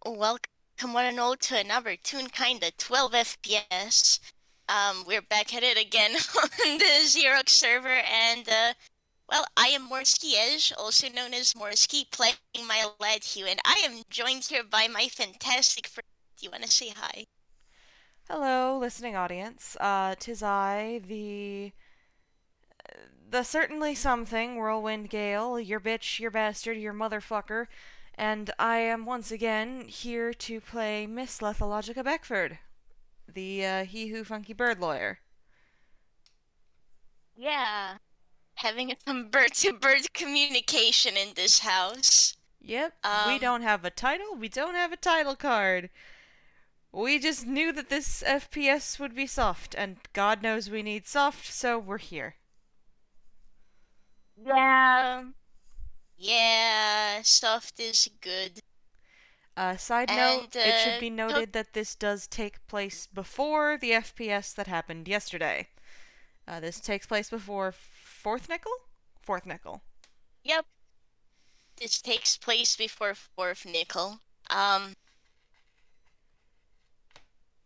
Welcome one and all to another Toonkind at 12 FPS. We're back at it again on the Xerox server, and I am Morski, also known as Morski, playing my Lethe, and I am joined here by my fantastic friend. Do you want to say hi? Hello, listening audience. 'Tis I, the certainly something whirlwind Gale, your bitch, your bastard, your motherfucker, and I am once again here to play Miss Lethologica Beckford, the he who funky bird lawyer. Yeah, having some bird-to-bird communication in this house. Yep, we Um, don't have a title. We don't have a title card. We just knew that this FPS would be soft, and God knows we need soft, so we're here. yeah, yeah, soft is good. Side note, And it should be noted that this does take place before the FPS that happened yesterday. This takes place before Fourth Nickel? Fourth Nickel. yep, this takes place before fourth nickel. Um,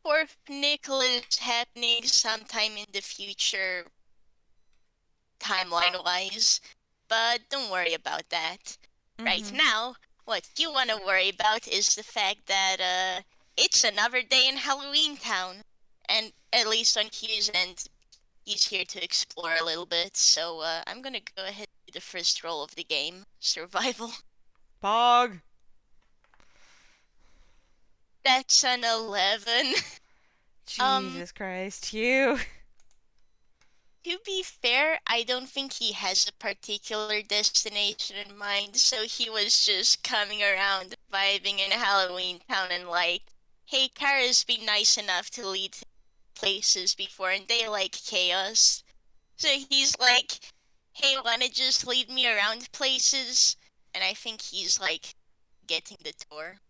fourth nickel is happening sometime in the future, timeline-wise, but don't worry about that. Right Mm-hmm. now, what you want to worry about is the fact that it's another day in Halloween Town, and at least on Hugh's end, he's here to explore a little bit. So I'm gonna go ahead and do the first roll of the game, survival. Pog! That's an 11. Um, Jesus Christ, you. To be fair, I don't think he has a particular destination in mind, so he was just coming around, vibing in Halloween Town and like, hey, Kara's been nice enough to lead places before and they like chaos. So he's like, hey, wanna just lead me around places? And I think he's like getting the tour.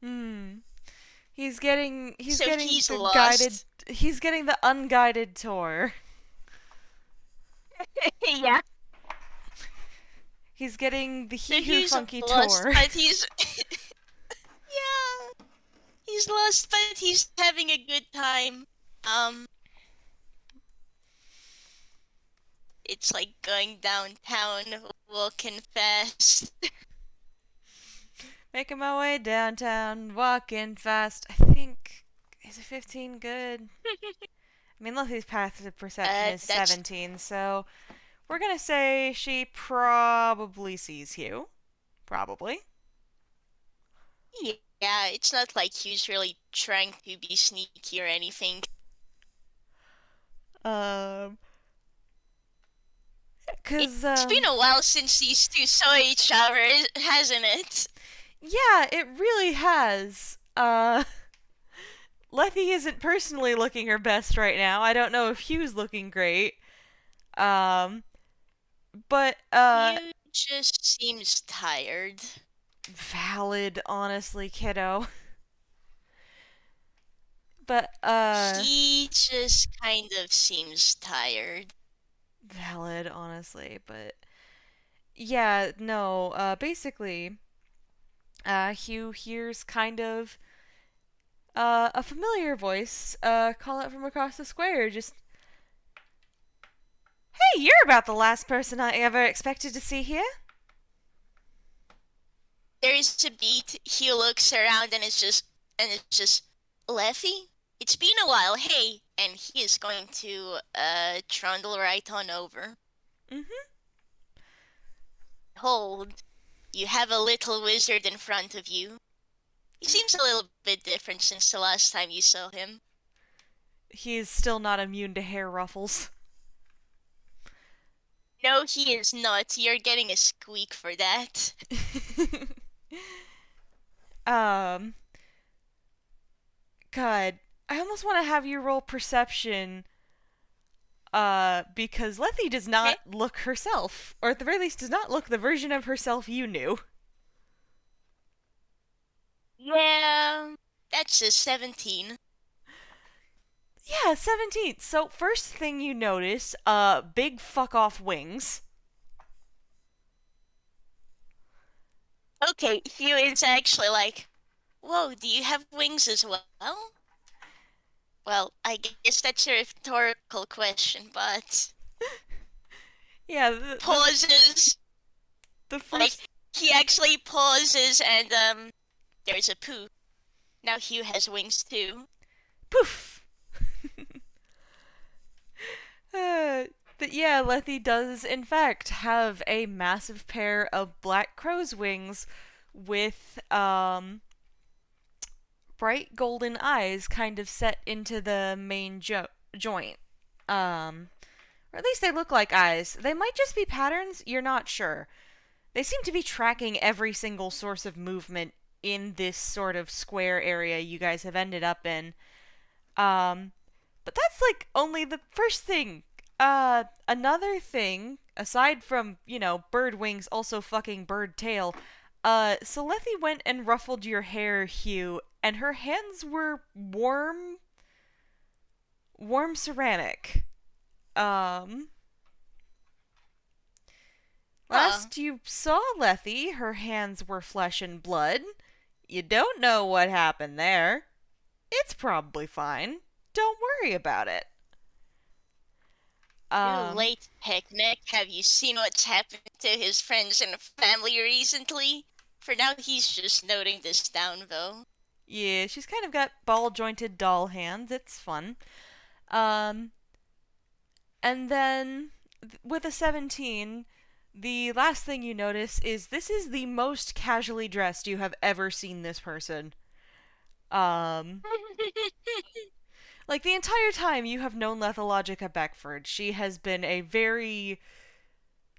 Hmm. He's So getting he's the guided lost. he's getting the unguided tour. Yeah. He's getting the So he who he's funky lost, tour. but he's yeah. He's lost, but he's having a good time. Um, it's like going downtown, walking fast. Making my way downtown, walking fast. I think is it 15 good? I mean, Luffy's path to perception is That's 17, so we're gonna say she probably sees Hugh. Probably. yeah. It's not like he's really trying to be sneaky or anything. Um, cause It's been a while since these two saw each other, hasn't it? yeah, it really has. Lethe isn't personally looking her best right now. I don't know if Hugh's looking great. Um, but You just seems tired. valid, honestly, kiddo. But He just kind of seems tired. valid, honestly. But yeah, no. Basically, Hugh hears kind of a familiar voice call out from across the square. Just, hey, you're about the last person I ever expected to see here. There is a beat. He looks around and it's just Lethe. It's been a while. Hey, and he is going to trundle right on over. Mm-hmm. Hold, you have a little wizard in front of you. He seems a little bit different since the last time you saw him. He's still not immune to hair ruffles. No, he is not. You're getting a squeak for that. um, God, I almost want to have you roll perception. Because Lethe does Okay. not look herself, or at the very least, does not look the version of herself you knew. Yeah, that's a 17. Yeah, 17. So, first thing you notice, big fuck off wings. Okay, Hugh is actually like, Whoa, do you have wings as well? Well, I guess that's a rhetorical question, but Yeah, pauses. the Like, first he actually pauses and, there's a poo. Now Hugh has wings too. poof. Uh, but yeah, Lethe does in fact have a massive pair of black crow's wings with bright golden eyes kind of set into the main joint. Or at least they look like eyes. They might just be patterns, you're not sure. They seem to be tracking every single source of movement in this sort of square area you guys have ended up in. Um, but that's like only the first thing. Another thing, aside from, bird wings also fucking bird tail, Salethi went and ruffled your hair, Hugh, and her hands were warm ceramic. Um, Huh. Last you saw Lethe, her hands were flesh and blood. You don't know what happened there. It's probably fine. Don't worry about it. Too Um, late, picnic. Have you seen what's happened to his friends and family recently? For now, he's just noting this down, though. yeah, she's kind of got ball jointed doll hands. It's fun. Um, and then with a 17, the last thing you notice is this is the most casually dressed you have ever seen this person. Um, like the entire time you have known Lethologica Beckford, she has been a very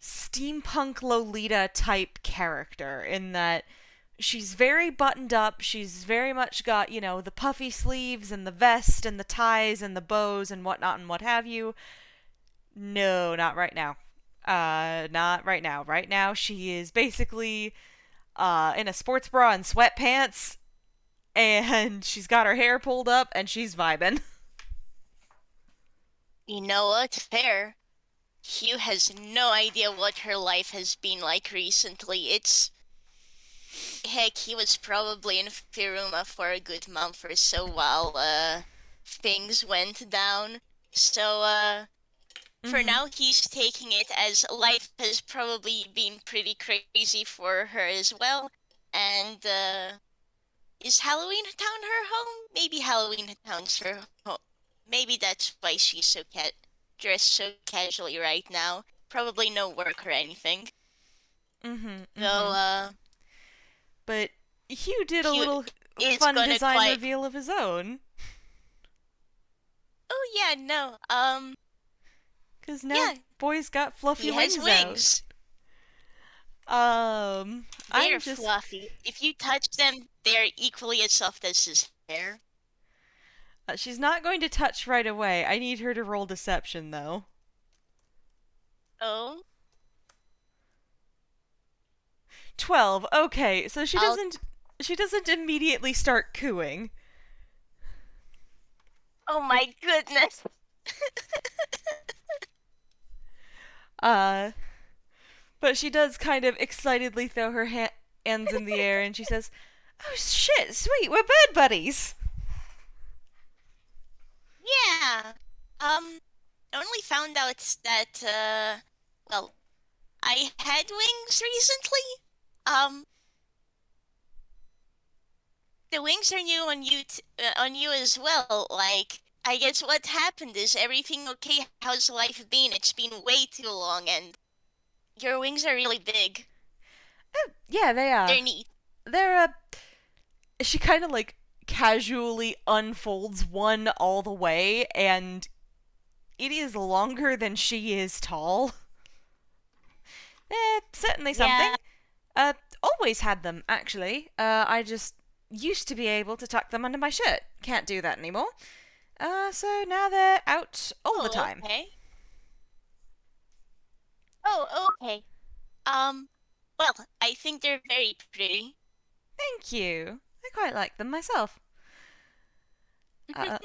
steampunk Lolita type character in that she's very buttoned up. She's very much got, the puffy sleeves and the vest and the ties and the bows and whatnot and what have you. No, not right now. Not right now. Right now, she is basically in a sports bra and sweatpants, and she's got her hair pulled up and she's vibing. You know what? Fair. Hugh has no idea what her life has been like recently. Heck, he was probably in Firuma for a good month or so while, things went down. So, for Mm-hmm. now, he's taking it as life has probably been pretty crazy for her as well. And, is Halloween Town her home? Maybe Halloween Town's her home. Maybe that's why she's dressed so casually right now. Probably no work or anything. Mm-hmm. Though, Mm-hmm. But Hugh did a Hugh little is fun gonna design quite. reveal of his own. Oh yeah, no. Because now Yeah, boy's got fluffy he has wings out. wings. I'm They're just. fluffy. If you touch them, they're equally as soft as his hair. She's not going to touch right away. I need her to roll deception, though. Oh, 12. Okay, so she I'll. doesn't. She doesn't immediately start cooing. Oh my goodness. Uh, but she does kind of excitedly throw her hands in the air and she says, "Oh shit, sweet, we're bird buddies." Yeah. I only found out that, well, I had wings recently. Um, the wings are new on on you as well. Like, I guess what happened is everything okay? How's life been? It's been way too long, and your wings are really big. Oh, yeah, they are. They're neat. They're. She kind of like casually unfolds one all the way, and it is longer than she is tall. Certainly something. Yeah. Uh, Always had them, actually. I just used to be able to tuck them under my shirt. Can't do that anymore. So now they're out all the Oh, time. okay. Oh, okay. Um, well, I think they're very pretty. Thank you. I quite like them myself. Uh,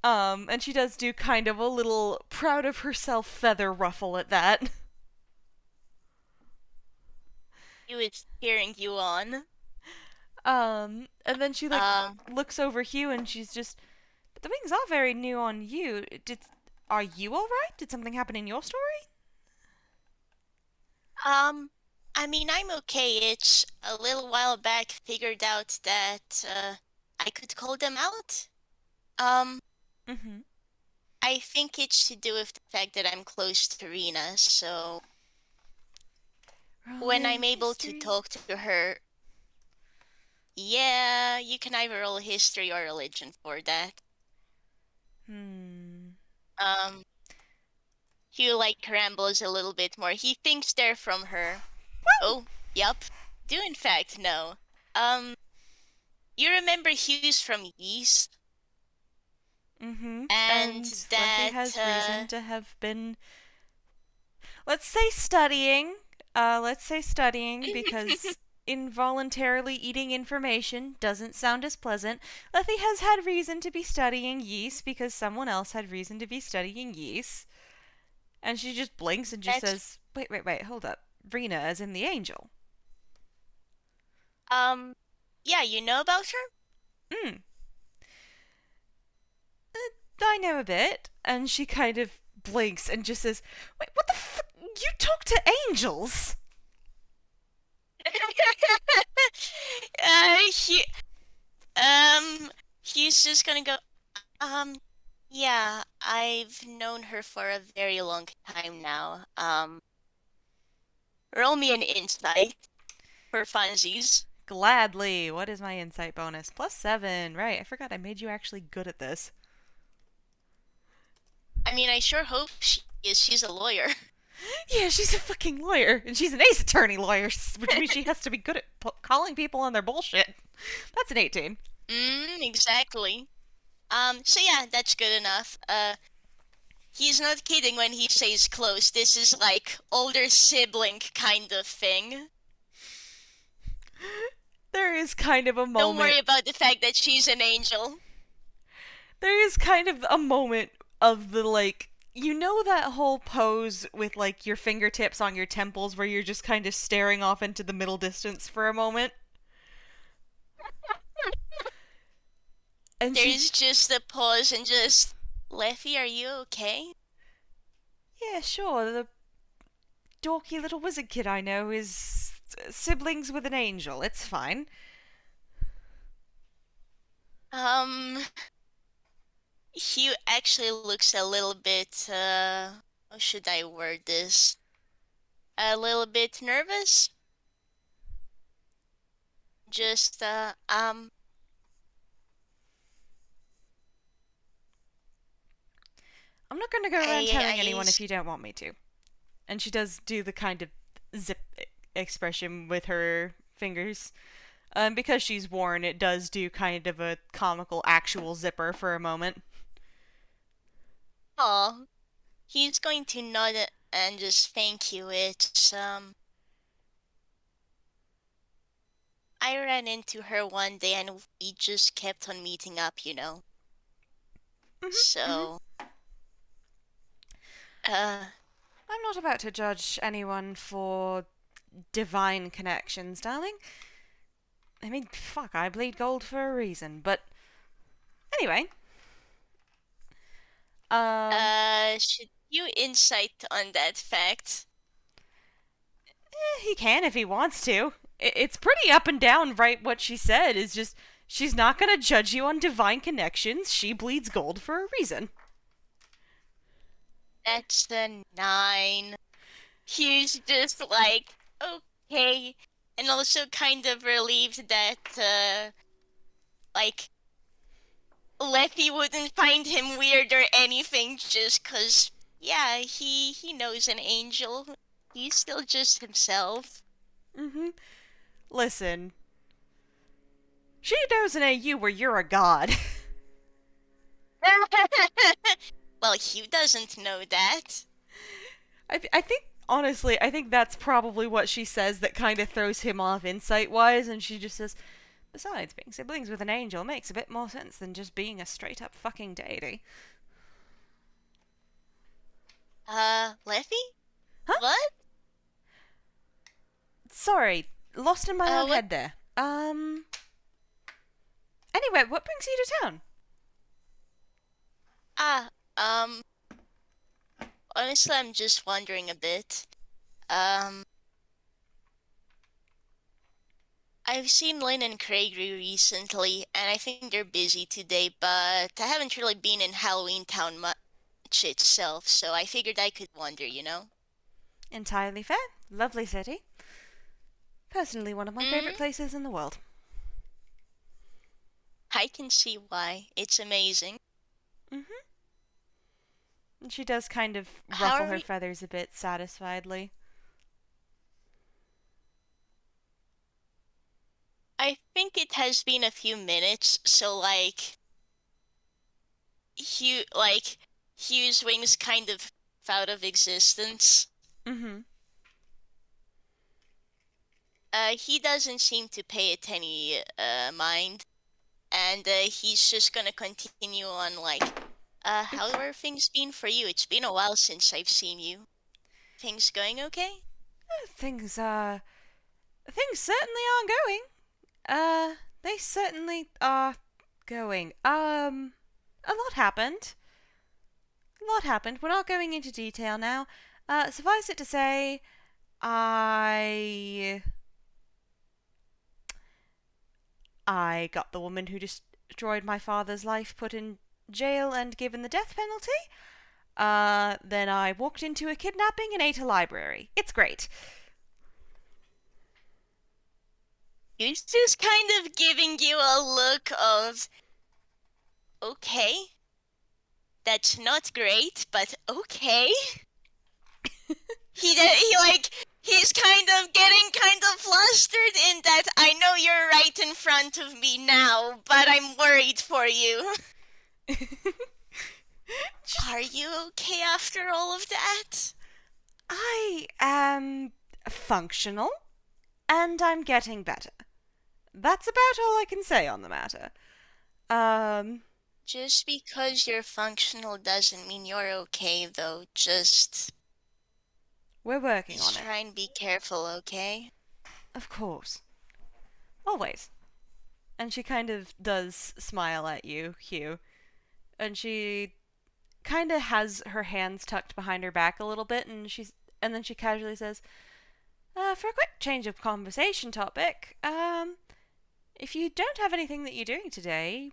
and she does do kind of a little proud of herself feather ruffle at that. He was cheering you on. And then she like Um, looks over Hugh and she's just, but the wings are very new on you. Are you all right? Did something happen in your story? um, I mean, I'm okay. It's a little while back figured out that I could call them out. Um, Mm-hmm. I think it's to do with the fact that I'm close to Rena, so when Rolling I'm able to history. talk to her, yeah, you can either roll history or religion for that. Hmm. Um, Hugh like rambles a little bit more. He thinks they're from her. Oh, yup. Do in fact know. Um, you remember Hugh's from Yeast? Mm-hmm. And And Lethe that, has reason to have been, let's say, studying. Let's say studying because involuntarily eating information doesn't sound as pleasant. Lethe has had reason to be studying yeast because someone else had reason to be studying yeast. And she just blinks and just that's, says, wait, wait, wait, hold up. Rena as in the angel. um, yeah, you know about her? Hmm, I know a bit. And she kind of blinks and just says, wait, what the fuck? You talk to angels? He, um, he's just gonna go, um, yeah, I've known her for a very long time now. Roll me an insight for funsies. Gladly. What is my insight bonus? +7. Right, I forgot I made you actually good at this. I mean, I sure hope she is. She's a lawyer. Yeah, she's a fucking lawyer, and she's an ace attorney lawyer, which means she has to be good at calling people on their bullshit. That's an 18. Exactly. So yeah, that's good enough. He's not kidding when he says close. This is like older sibling kind of thing. There is kind of a Don't moment. worry about the fact that she's an angel. There is kind of a moment of the like. You know that whole pose with like your fingertips on your temples where you're just kind of staring off into the middle distance for a moment? And she, There's just a pause and just, Lethe, are you okay? yeah, sure, the dorky little wizard kid I know is siblings with an angel. It's fine. Um, Hugh actually looks a little bit, how should I word this? A little bit nervous. Just, I'm not going to go around I, telling I, anyone if you don't want me to. And she does do the kind of zip expression with her fingers. Because she's worn, it does do kind of a comical actual zipper for a moment. oh, he's going to nod and just thank you. I ran into her one day and we just kept on meeting up. Mm-hmm, mm-hmm. So, uh, I'm not about to judge anyone for divine connections, darling. I mean, fuck, I bleed gold for a reason. But anyway, um, should you insight on that fact? he can if he wants to. It's pretty up and down, right? What she said is just she's not gonna judge you on divine connections. She bleeds gold for a reason. That's the 9. He's just like, okay. And also kind of relieved that, like, Lethe wouldn't find him weird or anything just 'cause, yeah, he knows an angel. He's still just himself. Mm-hmm. Listen, she knows an AU where you're a god. Well, Hugh doesn't know that. I think honestly, I think that's probably what she says that kind of throws him off insight wise, and she just says, besides, being siblings with an angel makes a bit more sense than just being a straight up fucking deity. Lethe? Huh? What? Sorry, lost in my own What? head there. Anyway, what brings you to town? Ah, um, honestly, I'm just wondering a bit. Um, I've seen Lynn and Craigie recently, and I think they're busy today, but I haven't really been in Halloween Town much itself, so I figured I could wander, you know? Entirely fair. Lovely city. Personally, one of my Mm, favorite places in the world. I can see why. It's amazing. Mm-hmm. And she does kind of How ruffle are her we? feathers a bit satisfiedly. I think it has been a few minutes, so Hugh's wings kind of out of existence. Mm-hmm. He doesn't seem to pay it any mind, and he's just gonna continue on how Oops. are things been for you? It's been a while since I've seen you. Things going okay? Things, things certainly are going. They certainly are going. A lot happened. A lot happened. We're not going into detail now. Suffice it to say, I I got the woman who destroyed my father's life put in jail and given the death penalty. Then I walked into a kidnapping and ate a library. It's great. He's just kind of giving you a look of, okay, that's not great, but okay. He's kind of getting kind of flustered in that I know you're right in front of me now, but I'm worried for you. Just, Are you okay after all of that? I am functional, and I'm getting better. That's about all I can say on the matter. Um, Just because you're functional doesn't mean you're okay, though. we're working on Just it. try and be careful, okay? Of course. Always. And she kind of does smile at you, Hugh. And she kind of has her hands tucked behind her back a little bit, and then she casually says, "For a quick change of conversation topic, if you don't have anything that you're doing today,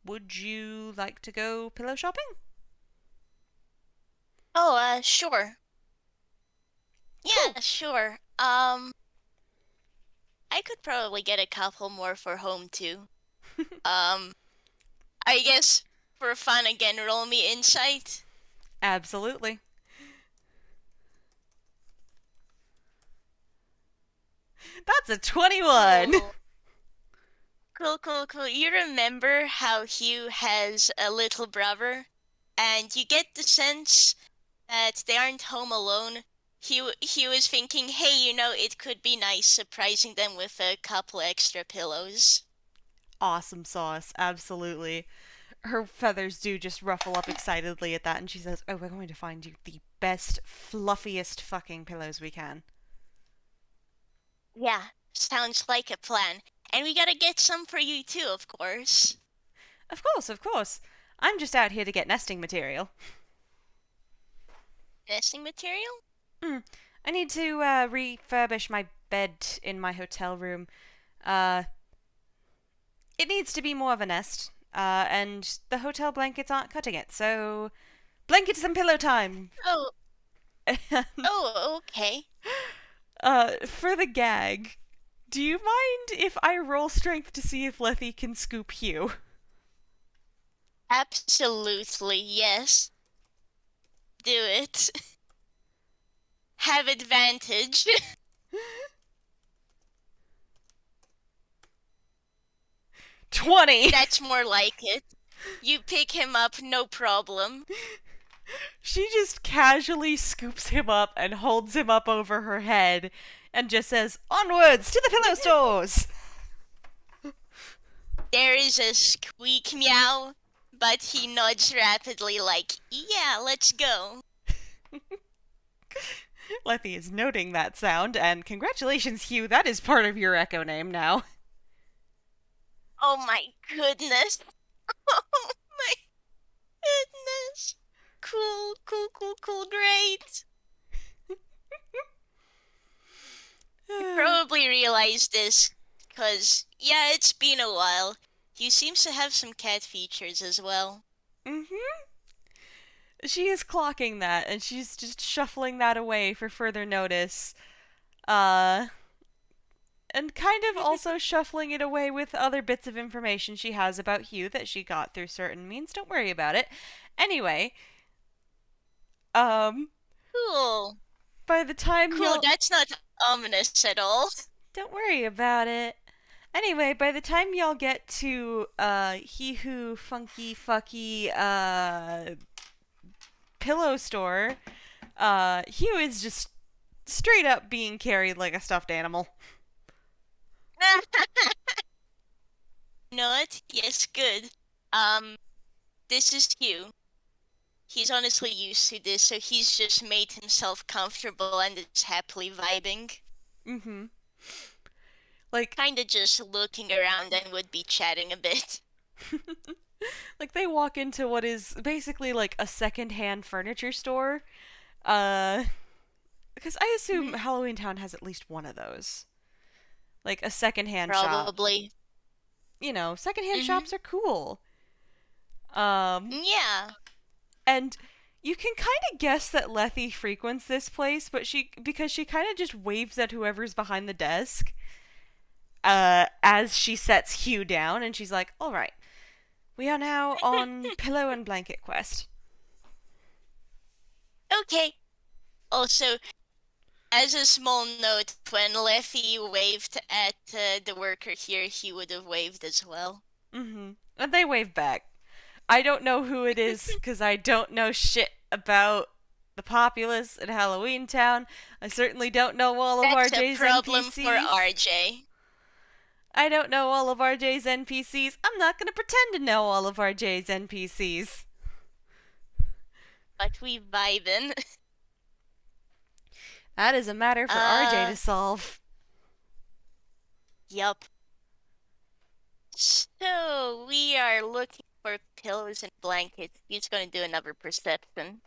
would you like to go pillow shopping?" Oh, sure. Cool. Yeah, sure. I could probably get a couple more for home too. Um, I guess for fun again, roll me insight. Absolutely. That's a 21. Cool. Cool. You remember how Hugh has a little brother, and you get the sense that they aren't home alone. Hugh is thinking, hey, it could be nice surprising them with a couple extra pillows. Awesome sauce. Absolutely. Her feathers do just ruffle up excitedly at that, and she says, "Oh, we're going to find you the best, fluffiest fucking pillows we can." Yeah, sounds like a plan. And we gotta get some for you too, of course. Of course, of course. I'm just out here to get nesting material. Nesting material? Mm. I need to refurbish my bed in my hotel room. Uh, it needs to be more of a nest, and the hotel blankets aren't cutting it, so blankets and pillow time. Oh, oh, okay. For the gag, do you mind if I roll strength to see if Lethe can scoop Hugh? Absolutely, yes. Do it. Have advantage. 20! That's more like it. You pick him up, no problem. She just casually scoops him up and holds him up over her head and just says, "Onwards to the pillow stores!" There is a squeak meow, but he nods rapidly like, yeah, let's go. Lethe is noting that sound, and congratulations, Hugh, that is part of your echo name now. Oh my goodness. Oh my goodness. Cool, cool, cool, cool, great. You probably realized this because, yeah, it's been a while. He seems to have some cat features as well. Mm-hmm. She is clocking that, and she's just shuffling that away for further notice. Uh, and kind of also shuffling it away with other bits of information she has about Hugh that she got through certain means. Don't worry about it. Anyway, um, Cool. by the time Cool, y'all. that's not ominous at all. Don't worry about it. Anyway, by the time y'all get to, He Who Funky Fucky, pillow store, Hugh is just straight up being carried like a stuffed animal. You know what? Yes, good. Um, this is Hugh. He's honestly used to this, so he's just made himself comfortable and is happily vibing. Mm-hmm. Like, Kinda just looking around and would be chatting a bit. like they walk into what is basically like a second-hand furniture store. Uh, because I assume Halloween Town has at least one of those. Like a second-hand shop. Probably. You know, second-hand Mm-hmm. shops are cool. Um, Yeah. and you can kind of guess that Lethe frequents this place, but because she kind of just waves at whoever's behind the desk. As she sets Hugh down, and she's like, "All right, we are now on pillow and blanket quest." Okay. Also, as a small note, when Lethe waved at the worker here, he would have waved as well. Mm-hmm. And they wave back. I don't know who it is because I don't know shit about the populace in Halloween Town. I certainly don't know all of That's a RJ's problem for NPCs. RJ. I don't know all of RJ's NPCs. I'm not gonna pretend to know all of RJ's NPCs. But we vibin'. That is a matter for RJ to Uh, solve. yup. So we are looking for pillows and blankets. He's going to do another perception.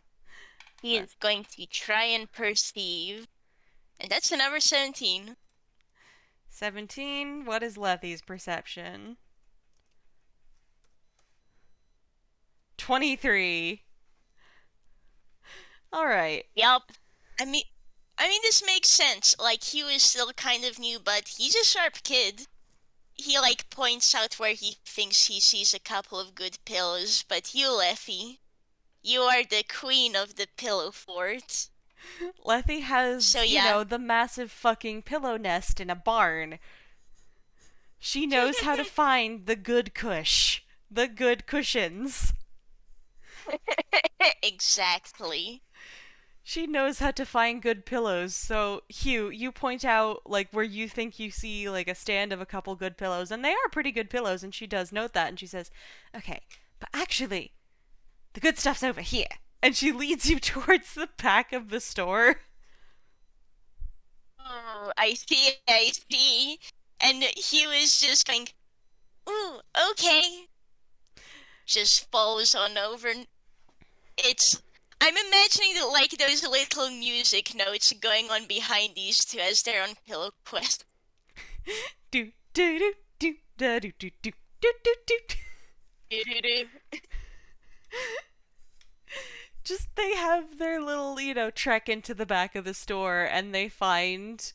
He is going to try and perceive. And that's the number 17. 17. What is Lethe's perception? 23. Alright. Yup. I mean, this makes sense. Like, Hugh is still kind of new, but he's a sharp kid. He, like, points out where he thinks he sees a couple of good pillows, but you, Lethe, you are the queen of the pillow fort. Lethe So, has, yeah. the massive fucking pillow nest in a barn. She knows how to find the good cush. The good cushions. Exactly. She knows how to find good pillows. So, Hugh, you point out, like, where you think you see, like, a stand of a couple good pillows, and they are pretty good pillows, and she does note that, and she says, "Okay, but actually, the good stuff's over here." And she leads you towards the back of the store. Oh, I see, I see. And Hugh is just going, ooh, okay. Just falls on over. It's. I'm imagining that, like, those little music notes going on behind these two as they're on Pillow Quest. Do do do do do do do do do do do. Just they have their little, trek into the back of the store, and they find,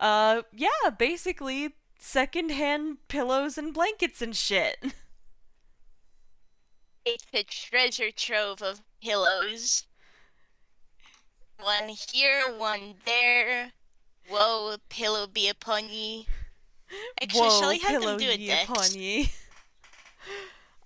yeah, basically secondhand pillows and blankets and shit. It's a treasure trove of pillows. One here, one there. Whoa, pillow be upon ye. Actually, shall Whoa, we have them pillow do a ye upon dex? ye.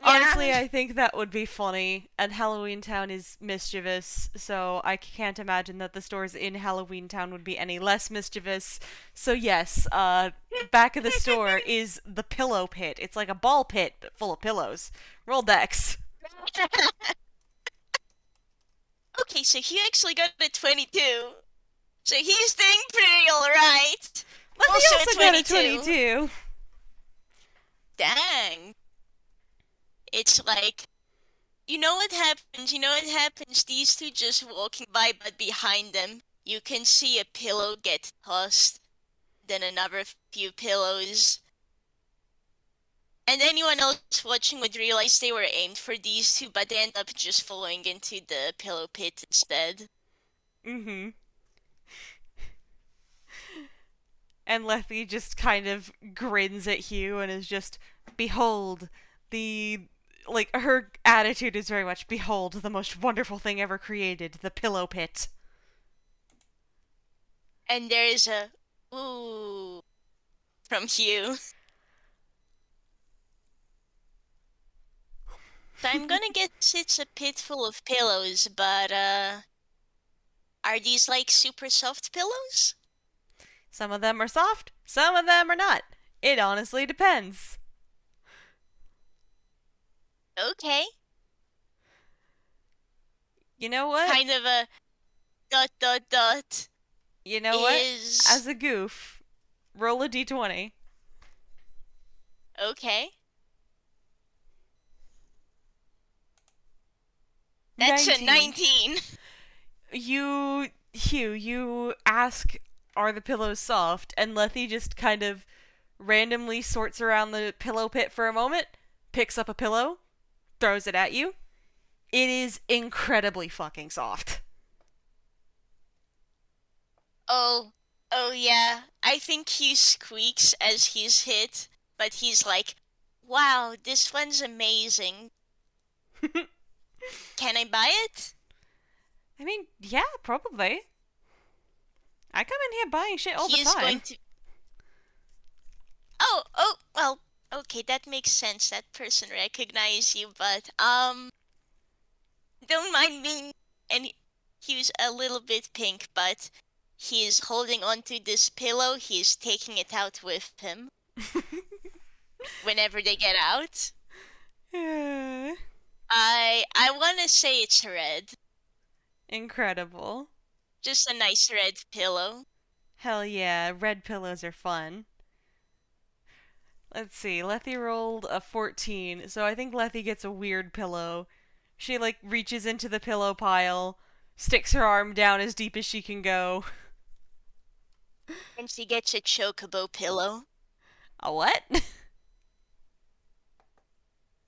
Honestly, Yeah. I think that would be funny, and Halloween Town is mischievous, so I can't imagine that the stores in Halloween Town would be any less mischievous. So yes, back of the store is the pillow pit. It's like a ball pit, but full of pillows. Roll dex. Okay, so he actually got a 22. So he's doing pretty alright. Lethe Also a also got a 22. 22. Dang. It's like, you know what happens? You know what happens? These two just walking by, but behind them, you can see a pillow get tossed, then another few pillows. And anyone else watching would realize they were aimed for these two, but they end up just falling into the pillow pit instead. Mm-hmm. And Lethe just kind of grins at Hugh and is just, behold, the. Like, her attitude is very much, behold, the most wonderful thing ever created, the pillow pit. And there is a ooh from Hugh. So I'm gonna guess it's a pit full of pillows, but are these like super soft pillows? Some of them are soft, some of them are not. It honestly depends. Okay. You know what? Kind of a dot dot dot You know what? is As a goof, roll a d20. okay. That's a 19. 19. You ask, are the pillows soft? And Lethe just kind of randomly sorts around the pillow pit for a moment, picks up a pillow, throws it at you. It is incredibly fucking soft. Oh, oh yeah. I think he squeaks as he's hit, but he's like, "Wow, this one's amazing. Can I buy it?" I mean, yeah, probably. I come in here buying shit all the He is going time. to. Oh, well, okay, that makes sense. That person recognized you, but don't mind me. And he was a little bit pink, but he is holding onto this pillow. He's taking it out with him whenever they get out. I want to say it's red. Incredible. Just a nice red pillow. Hell yeah, red pillows are fun. Let's see, Lethe rolled a 14, so I think Lethe gets a weird pillow. She, like, reaches into the pillow pile, sticks her arm down as deep as she can go. And she gets a chocobo pillow. A what?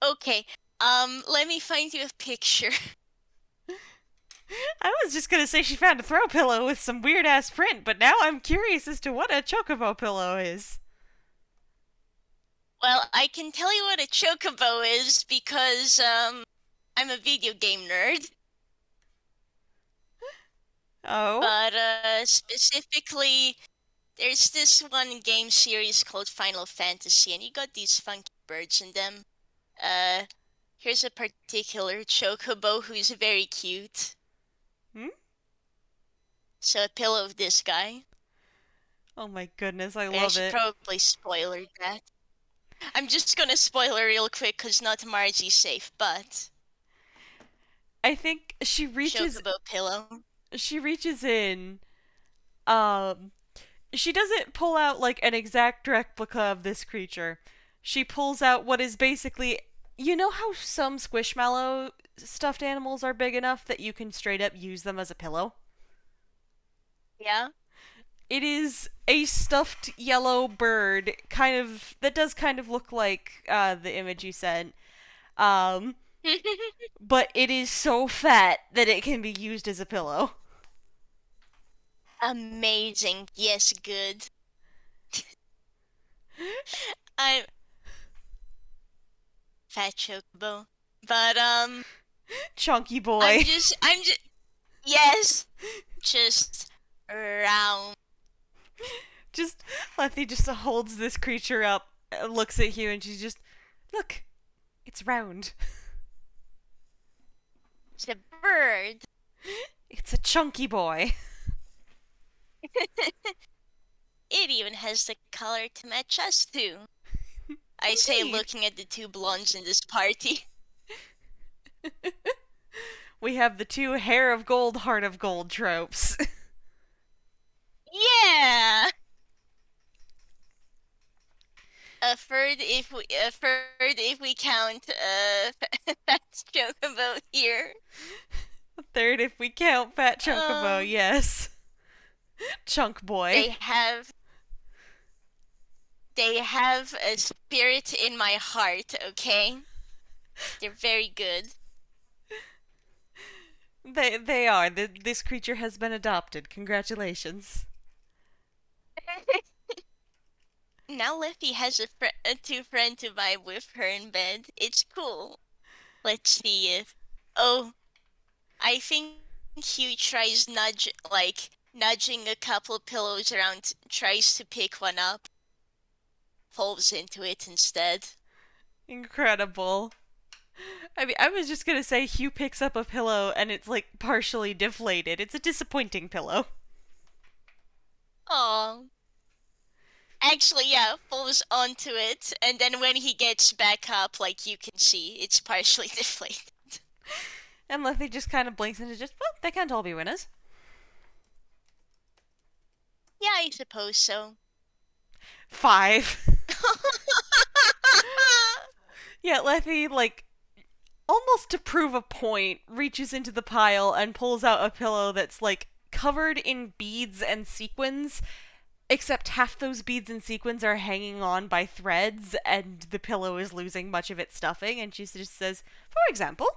Okay, let me find you a picture. I was just gonna say she found a throw pillow with some weird ass print, but now I'm curious as to what a chocobo pillow is. Well, I can tell you what a chocobo is because, I'm a video game nerd. Oh? But, specifically, there's this one game series called Final Fantasy, and you got these funky birds in them. Uh, Here's a particular chocobo who's very cute. Hmm? So a pillow of this guy. Oh my goodness, I Wait, I love should it. probably spoiler that. I'm just gonna spoiler real quick because not Marzi safe, but I think chocobo pillow. she reaches in, um she doesn't pull out like an exact replica of this creature. She pulls out what is basically, you know how some squishmallow stuffed animals are big enough that you can straight up use them as a pillow? Yeah. It is a stuffed yellow bird, kind of that does kind of look like the image you sent. Um, but it is so fat that it can be used as a pillow. Amazing. Yes, good. I'm fat chocobo. But Chunky boy. I'm just yes, just round. Just Lethe just holds this creature up, looks at you, and she's just, look, it's round. It's a bird. It's a chunky boy. It even has the color to match us too. I say, Indeed. looking at the two blondes in this party. We have the two hair of gold, heart of gold tropes. Yeah. a third if we count Fat Chocobo here. A third if we count Fat Chocobo, Um, yes. Chunk boy. they have they have a spirit in my heart. Okay, they're very good. They are. This creature has been adopted. Congratulations. Now Lethe has a two friend to vibe with her in bed. It's cool. Let's see if. Oh, I think Hugh tries nudging a couple pillows around, tries to pick one up, falls into it instead. Incredible. I mean, I was just gonna say Hugh picks up a pillow and it's like partially deflated. It's a disappointing pillow. Oh, actually, yeah, falls onto it, and then when he gets back up, like you can see, it's partially deflated. And Lethe just kind of blinks and is just, well, they can't all be winners. Yeah, I suppose so. 5. Yeah, Lethe, like, almost to prove a point, reaches into the pile and pulls out a pillow that's, like, covered in beads and sequins, except half those beads and sequins are hanging on by threads, and the pillow is losing much of its stuffing, and she just says, for example.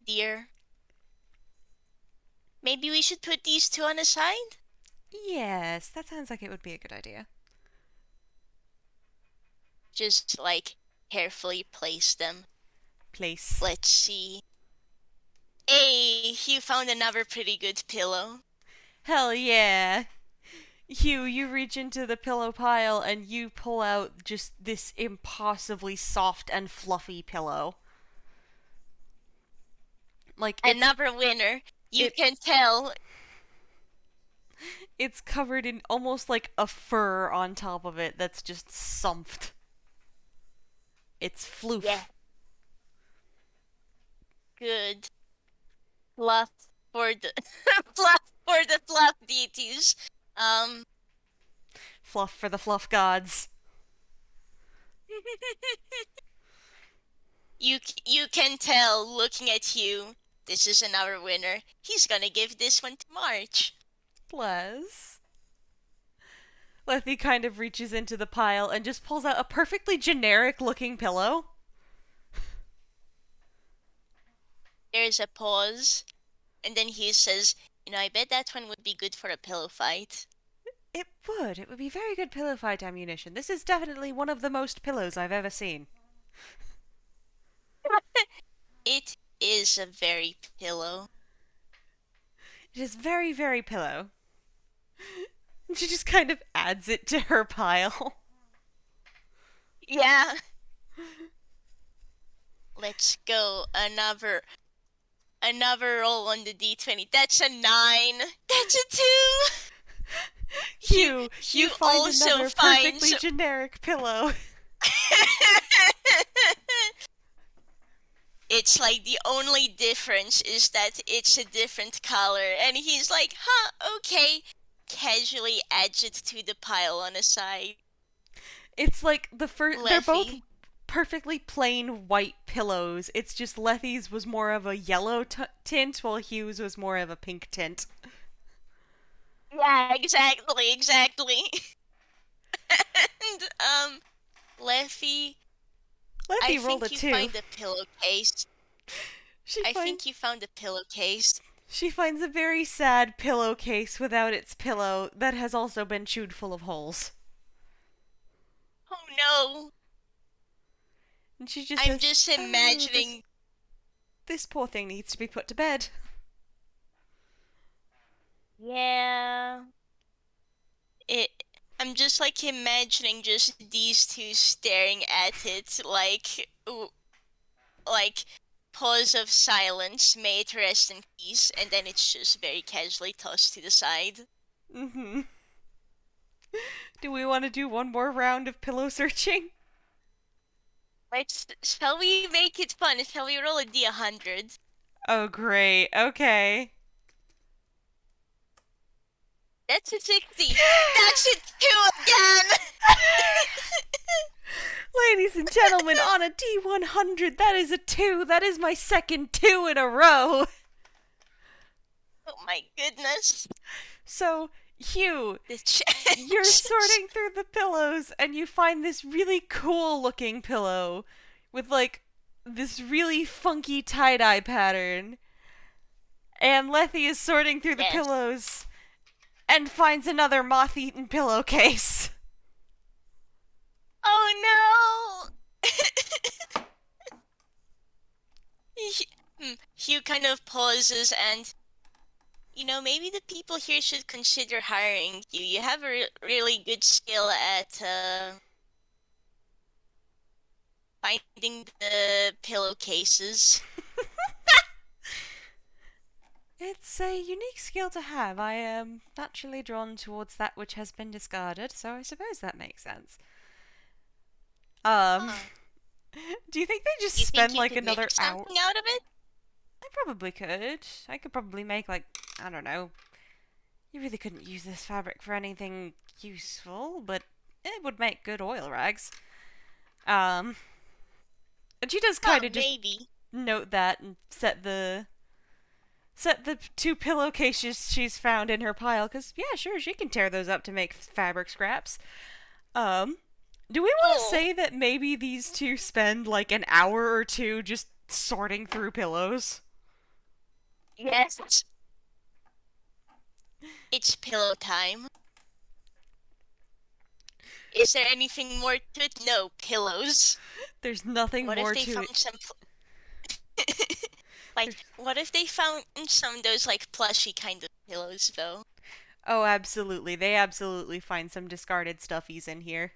Dear, maybe we should put these two on the side? Yes, that sounds like it would be a good idea. Just like carefully place them. Place. Let's see. Hey, you found another pretty good pillow. Hell yeah. Hugh, you reach into the pillow pile and you pull out just this impossibly soft and fluffy pillow. Like Another winner. You it can tell. it's covered in almost like a fur on top of it that's just sumphed. It's Yeah, floof. good. Fluff for the fluff for the fluff deities. Um, Fluff for the fluff gods. you can tell looking at you. This is another winner. He's gonna give this one to March. Bless. Lethe kind of reaches into the pile and just pulls out a perfectly generic looking pillow. There's a pause, and then he says, I bet that one would be good for a pillow fight. It would. It would be very good pillow fight ammunition. This is definitely one of the most pillows I've ever seen. It is a very pillow. It is very, very pillow. She just kind of adds it to her pile. Yeah. Let's go. Another roll on the D20. That's a 9. That's a 2. Hugh, You Hugh find also another perfectly finds. generic pillow. It's like the only difference is that it's a different color. And he's like, huh, okay. Casually adds it to the pile on the side. It's like they're both Lethe. perfectly plain white pillows. It's just Lethe's was more of a yellow tint, while Hugh's was more of a pink tint. Yeah, exactly. And, Lethe, I Lethe rolled a think you 2. find a pillowcase. She I finds think you found a pillowcase. she finds a very sad pillowcase without its pillow that has also been chewed full of holes. Oh no! And she just I'm says, just "Oh, imagining. this poor thing needs to be put to bed." Yeah. It. I'm just like imagining just these two staring at it like pause of silence, may it rest in peace, and then it's just very casually tossed to the side. Mm-hmm. Do we want to do one more round of pillow searching? Shall we make it fun? Shall we roll a D100? Oh, great. Okay. That's a 60. That's a 2 again. Ladies and gentlemen, on a D100, that is a 2. That is my second 2 in a row. Oh my goodness. So, Hugh, The you're chances. sorting through the pillows and you find this really cool looking pillow with like this really funky tie-dye pattern. And Lethe is sorting through the Yes. pillows and finds another moth-eaten pillowcase. Oh no. Hugh kind of pauses and, maybe the people here should consider hiring you. You have a really good skill at finding the pillowcases. It's a unique skill to have. I am naturally drawn towards that which has been discarded, so I suppose that makes sense. Um, Huh. do you think they just Do you think spend you like could another make hour? something out of it? I probably could. I could probably make like, I don't know. You really couldn't use this fabric for anything useful, but it would make good oil rags. Um, and she does kind Huh, of just maybe. note that and set the two pillowcases she's found in her pile, because, yeah, sure, she can tear those up to make fabric scraps. Um, do we want to Oh, say that maybe these two spend like an hour or two just sorting through pillows? yes. It's pillow time. Is there anything more to it? No, pillows. There's nothing What if more they to it. found some like, There's... what if they found some of those like plushy kind of pillows though? Oh, absolutely. They absolutely find some discarded stuffies in here.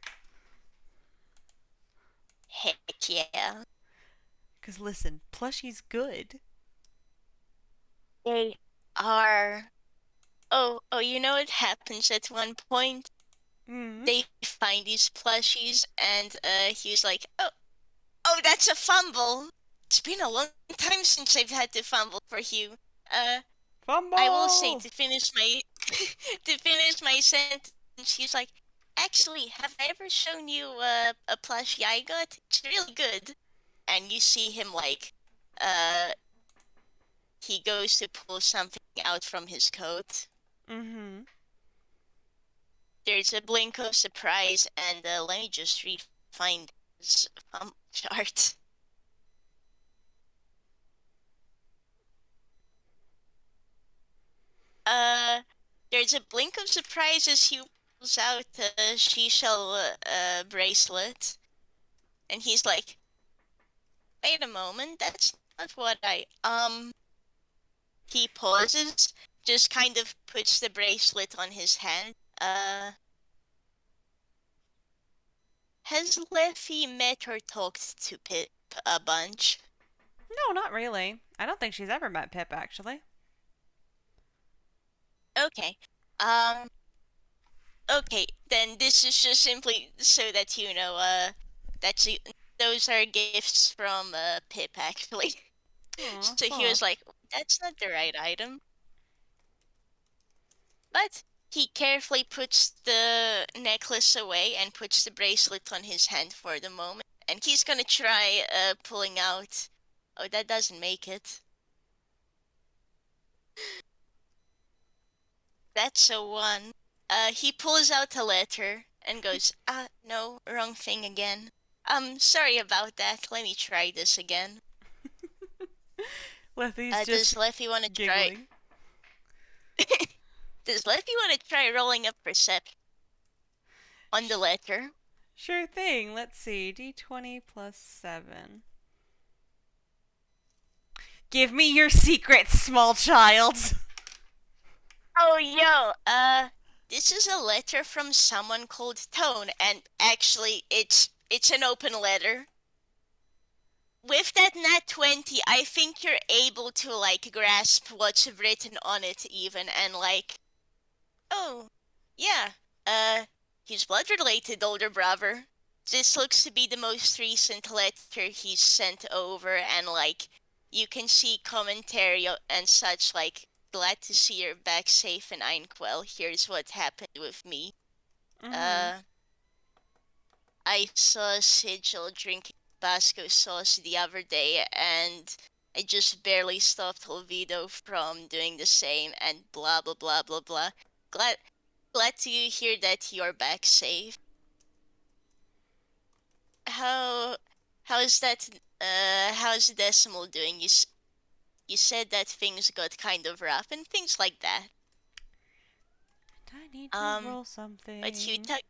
Heck yeah. Because listen, plushie's good. They are. Oh, what happens at one point? Mm. They find these plushies and he's like, oh, that's a fumble. It's been a long time since I've had to fumble for Hugh. Uh, I will say Fumble! to finish my to finish my sentence, he's like, actually, have I ever shown you a plushie I got? It's really good. And you see him like, uh, he goes to pull something out from his coat. Mm-hmm. There's a blink of surprise, and let me just find his chart. Uh, there's a blink of surprise as he pulls out a seashell bracelet, and he's like, "Wait a moment, that's not what He pauses, just kind of puts the bracelet on his hand. Has Lethe met or talked to Pip a bunch? No, not really. I don't think she's ever met Pip, actually. Okay. Um, okay, then this is just simply so that that's those are gifts from Pip actually. Aw, So he was fluff. like, that's not the right item. But he carefully puts the necklace away and puts the bracelet on his hand for the moment. And he's gonna try pulling out. Oh, that doesn't make it. That's a one. He pulls out a letter and goes, no, wrong thing again. Sorry about that. Let me try this again. Lethe's Does just Lethe want to try? giggling. Does Lethe want to try rolling up perception on the letter? Sure thing. Let's see. D20 plus 7. Give me your secrets, small child! Oh, yo, this is a letter from someone called Tone, and actually, it's an open letter. With that nat 20, I think you're able to, like, grasp what's written on it even, and, like, oh, yeah, he's blood-related, older brother. This looks to be the most recent letter he's sent over, and, like, you can see commentary and such, like, glad to see you're back safe and Einquell. Here's what happened with me. Mm-hmm. Uh, I saw Sigil drinking Tabasco sauce the other day, and I just barely stopped Olvido from doing the same, and blah blah blah blah blah. Glad glad to hear that you're back safe. How how's that? How's Decimal doing? You said that things got kind of rough and things like that. I need to Um, roll but you something. took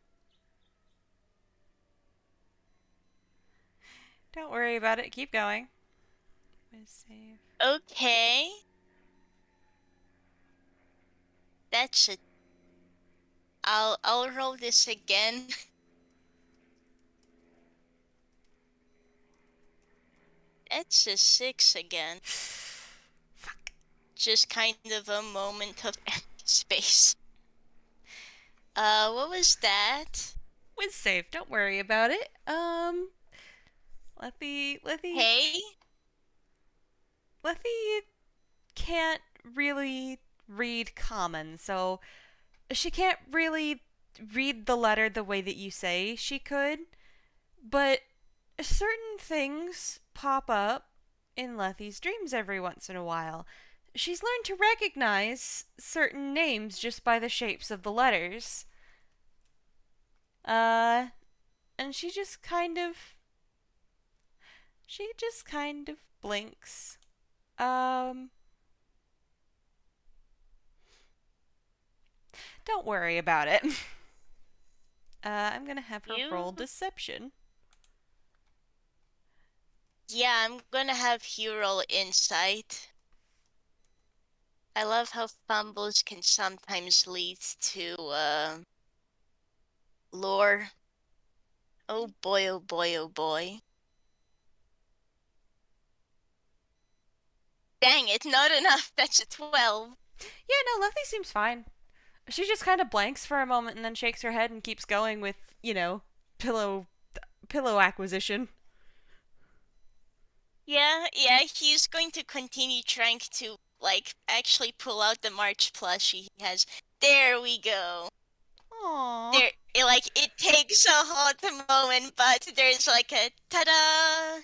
Don't worry about it. Keep going. Save. okay. That's it. I'll roll this again. That's a 6 again. Fuck. Just kind of a moment of empty space. What was that? Wiz save. Don't worry about it. Hey? Lethe can't really read common, so she can't really read the letter the way that you say she could, but certain things pop up in Lethe's dreams every once in a while. She's learned to recognize certain names just by the shapes of the letters. Uh, and she just kind of blinks. Um, don't worry about it. I'm gonna have her roll You? deception. Yeah, I'm gonna have you roll insight. I love how fumbles can sometimes lead to, lore. Oh boy, oh boy, oh boy. Dang it, not enough. That's a 12. Yeah, no, Lethe seems fine. She just kind of blanks for a moment and then shakes her head and keeps going with, pillow pillow acquisition. Yeah, yeah, he's going to continue trying to, like, actually pull out the March plushie he has. There we go. Aww. It takes a hot moment, but there's like a ta-da!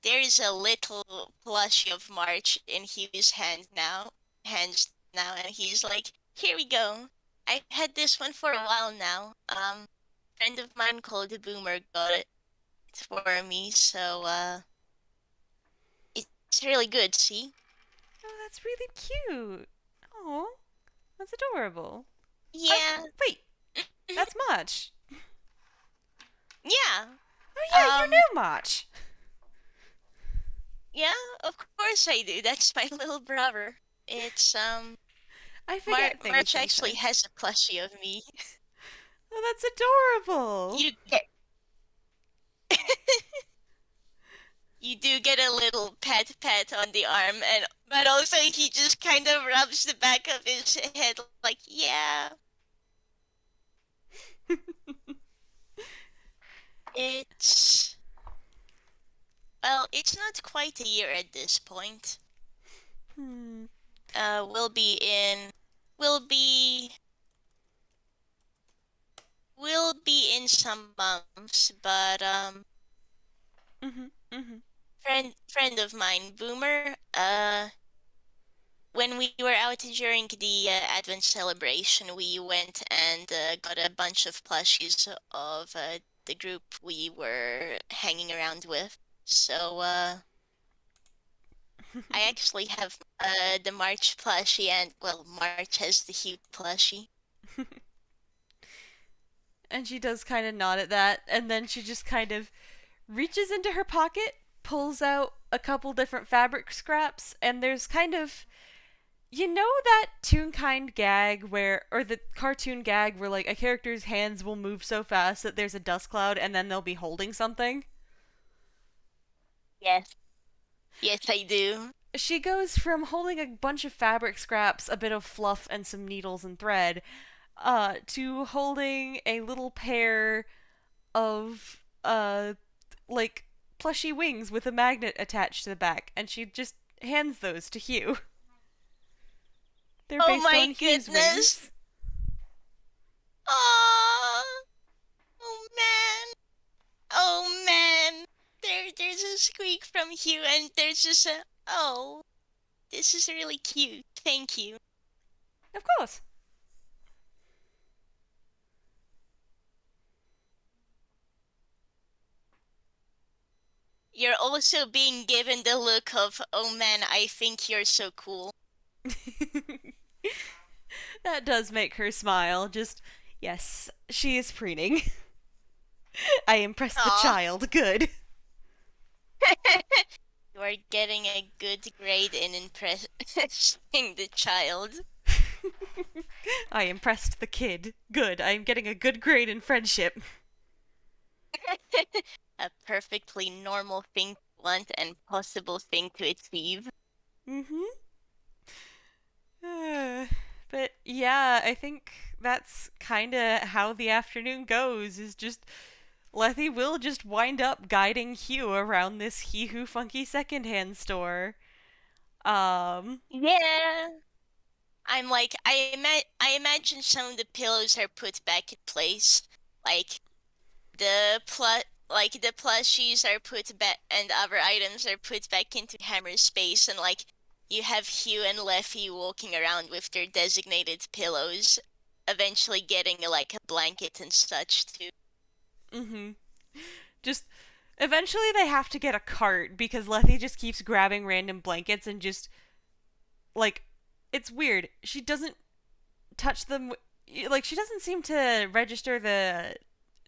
There's a little plushie of March in Hugh's hands now, and he's like, here we go. I've had this one for a while now. Friend of mine called Boomer got it for me, so, it's really good, see? Oh, that's really cute. Oh, that's adorable. I Yeah. wait, that's Mach. Yeah. Oh yeah, you Um, knew Mach. yeah, of course I do. That's my little brother. It's, I forget things March actually sometimes. has a plushie of me. Oh, that's adorable. You get you do get a little pat on the arm, and but also he just kind of rubs the back of his head like, yeah, it's it's not quite a year at this point. Hmm. We'll be in we'll be we'll be in some months, but Mhm. Mhm. friend of mine, Boomer, when we were out during the Advent celebration, we went and got a bunch of plushies of the group we were hanging around with. So I actually have the March plushie, and well, March has the Hugh plushie. And she does kind of nod at that, and then she just kind of reaches into her pocket, pulls out a couple different fabric scraps, and there's kind of that Toonkind gag or the cartoon gag where like a character's hands will move so fast that there's a dust cloud and then they'll be holding something? Yes, yes, I do. She goes from holding a bunch of fabric scraps, a bit of fluff, and some needles and thread, to holding a little pair of, like, plushy wings with a magnet attached to the back, and she just hands those to Hugh. They're Oh based my on Hugh's goodness. wings. Oh, oh man. Oh man. There's a squeak from Hugh and there's just a oh. This is really cute. Thank you. Of course. You're also being given the look of, oh man, I think you're so cool. That does make her smile. Just, yes, she is preening. I impressed the Aw. child. Good. You are getting a good grade in impressing the child. I impressed the kid. Good. I am getting a good grade in friendship. A perfectly normal thing to want and possible thing to achieve. Mm-hmm. But yeah, I think that's kind of how the afternoon goes. Is just Lethe will just wind up guiding Hugh around this He Who Funky secondhand store. Um. Yeah. I imagine some of the pillows are put back in place. Like the plushies are put back and other items are put back into Hammer's space and like you have Hugh and Leffy walking around with their designated pillows, eventually getting like a blanket and such too. Mm-hmm. Just eventually they have to get a cart because Lethe just keeps grabbing random blankets and just like it's weird. She doesn't touch them like she doesn't seem to register the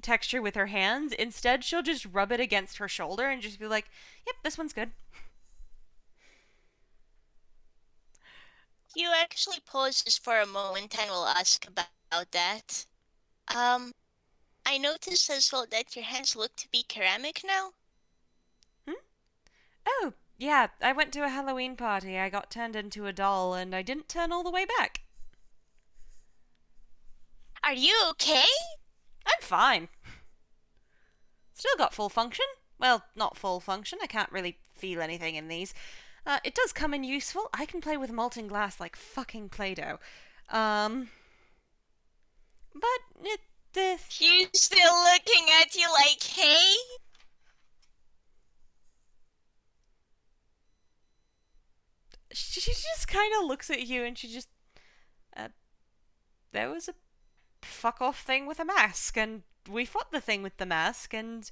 texture with her hands. Instead, she'll just rub it against her shoulder and just be like, "Yep, this one's good." Hugh actually pauses for a moment and will ask about that. Um, I noticed as well that your hands look to be ceramic now. Hmm? Oh, yeah, I went to a Halloween party. I got turned into a doll and I didn't turn all the way back. Are you okay? I'm fine. Still got full function. Well, not full function. I can't really feel anything in these. It does come in useful. I can play with molten glass like fucking Play-Doh. Um, but Hugh's still looking at you like, hey? she just kind of looks at you and she just, uh, there was a fuck off thing with a mask and we fought the thing with the mask and,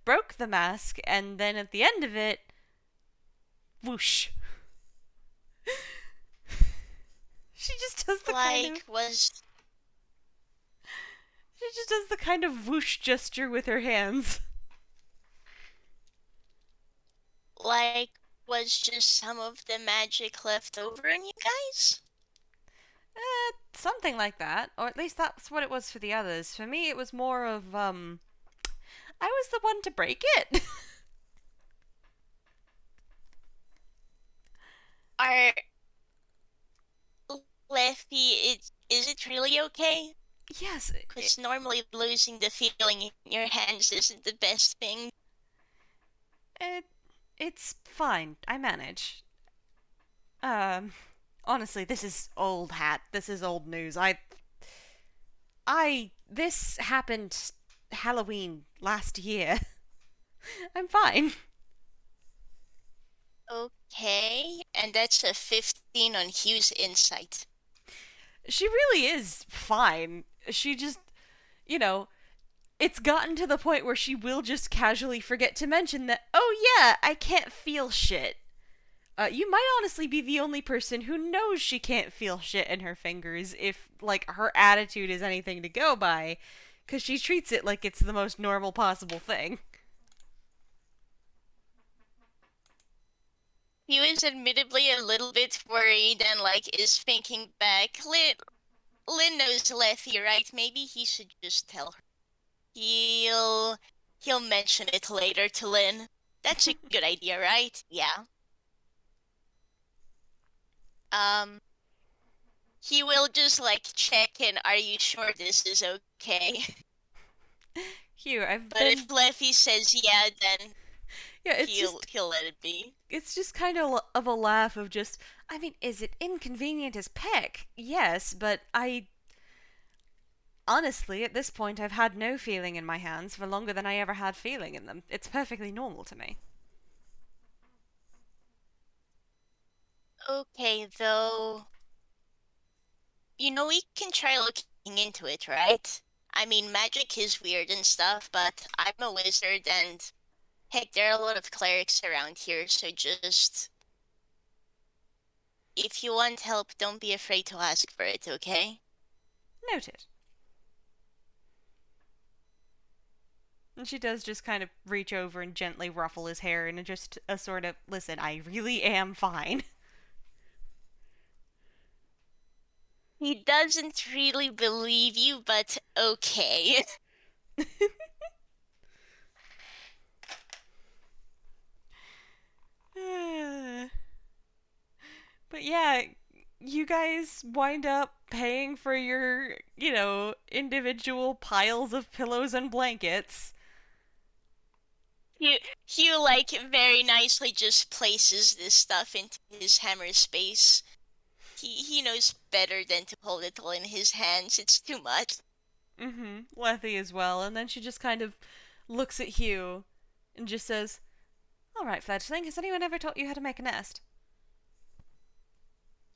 broke the mask and then at the end of it, whoosh. She just does the kind of Like, was she just does the kind of whoosh gesture with her hands. like was just some of the magic left over in you guys? Something like that, or at least that's what it was for the others. For me, it was more of I was the one to break it. Are Leffy, is it really okay? Yes, Because normally losing the feeling in your hands isn't the best thing. it, it's fine. I manage. Um, honestly, this is old hat. This is old news. This happened Halloween last year. I'm fine. Okay, and that's a 15 on Hugh's insight. She really is fine. She just, you know, it's gotten to the point where she will just casually forget to mention that, oh yeah, I can't feel shit. You might honestly be the only person who knows she can't feel shit in her fingers if, like, her attitude is anything to go by, because she treats it like it's the most normal possible thing. He was admittedly a little bit worried and like is thinking back. Lynn knows Lethe, right? Maybe he should just tell her. He'll he'll mention it later to Lynn. That's a good idea, right? Yeah. Um, he will just like check in. Are you sure this is okay? Hugh, I've But been. if Lethe says yeah, then Yeah, he'll let it be. it's just kind of a laugh of just, I mean, is it inconvenient as peck? Yes, but I honestly, at this point, I've had no feeling in my hands for longer than I ever had feeling in them. It's perfectly normal to me. Okay, though, we can try looking into it, right? I mean, magic is weird and stuff, but I'm a wizard, and heck, there are a lot of clerics around here, so just if you want help, don't be afraid to ask for it, okay? Noted. And she does just kind of reach over and gently ruffle his hair in just a sort of, listen, I really am fine. He doesn't really believe you, but okay. But yeah, you guys wind up paying for your, individual piles of pillows and blankets. Hugh like very nicely just places this stuff into his hammer space. He knows better than to hold it all in his hands. It's too much. Lethe as well, and then she just kind of looks at Hugh and just says, "All right, fledgling, has anyone ever taught you how to make a nest?"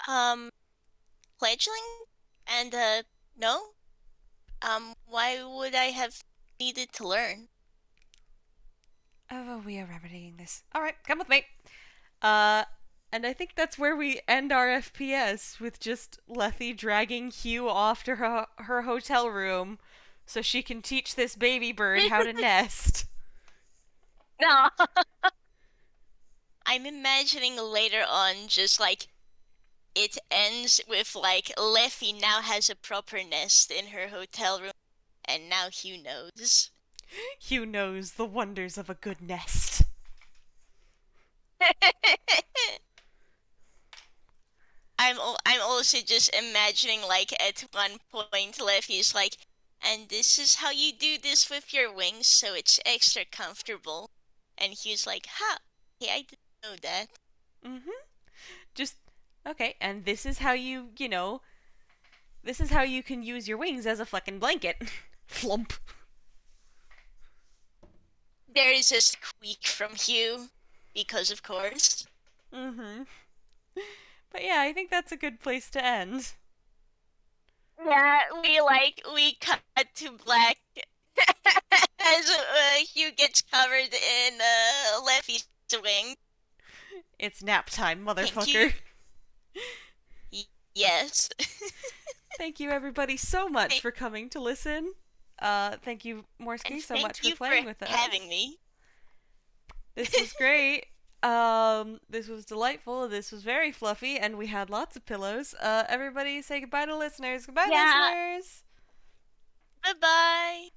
Um, fledgling? And no? Why would I have needed to learn? Oh, we are remedying this. All right, come with me. Uh, and I think that's where we end our FPS with just Lethe dragging Hugh off to her hotel room so she can teach this baby bird how to nest. No. I'm imagining later on just like it ends with like Lethe now has a proper nest in her hotel room and now Hugh knows. Hugh knows the wonders of a good nest. I'm also just imagining like at one point Lethe's like, and this is how you do this with your wings so it's extra comfortable. And Hugh's like, huh, hey, I didn't know that. Mm-hmm. Just okay, and this is how you can use your wings as a fucking blanket. Flump. There is a squeak from Hugh, because of course. Mm-hmm. But yeah, I think that's a good place to end. Yeah, we cut to black as Hugh gets covered in Lethe's wing. It's nap time, Thank you. motherfucker. Yes. Thank you everybody so much for coming to listen. Thank you, And Morski, so thank much for you for playing with having us. me. This was great. This was delightful. This was very fluffy, and we had lots of pillows. Everybody say goodbye to listeners. Goodbye, Yeah. listeners. Bye bye.